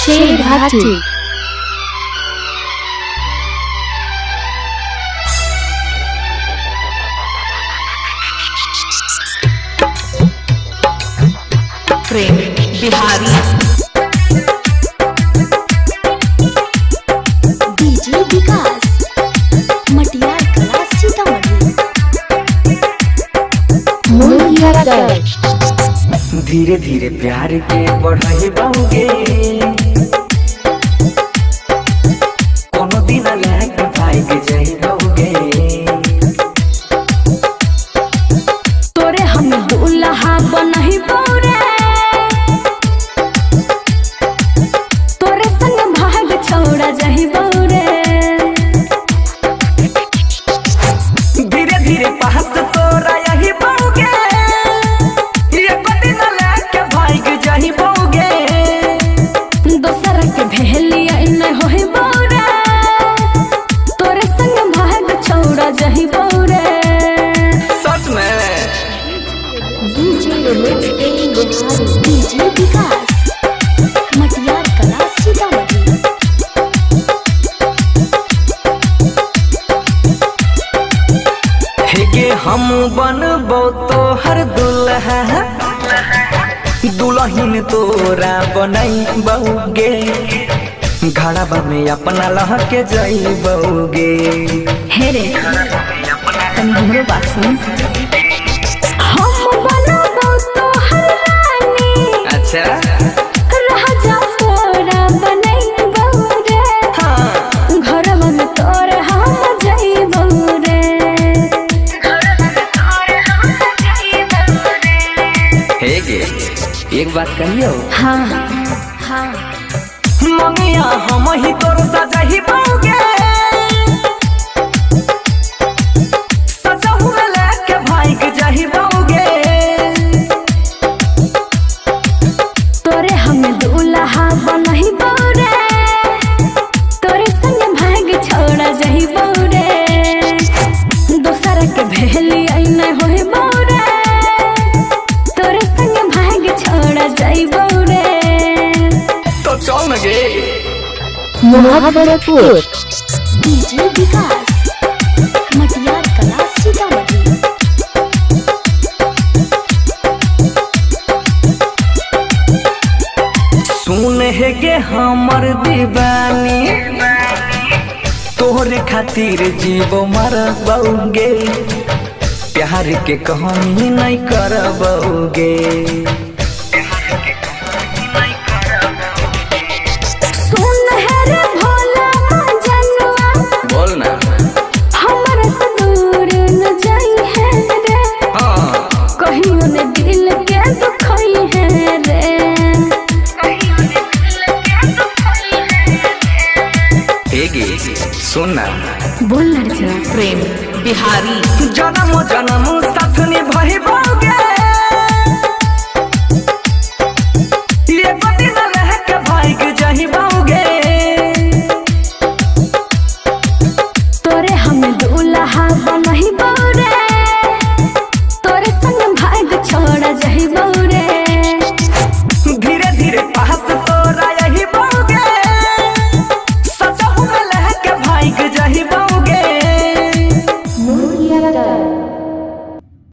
शेर घाटी। प्रेम बिहारी डीजे विकास मटियार कला सीतामढ़ी। धीरे धीरे प्यार के बढ़ाई बाऊगे कोनो दिन लाके भाई के जाई बाऊगे तोरे हम दूल्हा बनही बौरे तोरे संग भाग छोड़ा जही बौरे धीरे धीरे पास तोरा यही बाऊगे ये दिन लाके भाई के जाई बाऊगे दोसर के भेलिया न होई बौरे तोरे संग भाग छोड़ा जही बौरे। सच में डीजे विकास मटियार कला सीतामढ़ी। हेगे हम बनबो तोहर दुल्हा दुल्हन तोरा बनाई बऊगे घड़ाबा में अपना लह के जाई बऊगे। हे रे तनी हमरो बात सुन। हम बनबो तोहर रानी अच्छा राजा तोरा बनैबो रे हाँ घरवा में तोरे हम जइबो रे हेगे एक बात कहियो हाँ हाँ ममिया हम ही तोर सजाही बऊगे सजाऊ में लेके भाई के जाही बऊगे तोरे हम दूल्हा बनही बौरे तोरे संग भाग छोड़ा जही बौरे दोसर के भेलिया न होई बौरे तोरे संग भाग छोड़ा जही बौरे। तो चल न गे मुजफ्फरपुर। डीजे विकास मटियार कला सीतामढ़ी। सुन हेगे हमर दीवानी तोहरे खातिर जीवो मरबौगे प्यार के कहानी नहीं करबौगे सुन हे रे भोला मजनुआ बोल ना हमरा से दूर न जाई है रे हाँ कहियो ने दिल के दुखई है रे हेगे सुन ना बोल ना रे जरा। प्रेम बिहारी जन्म जन्म साथ निभाई बऊगे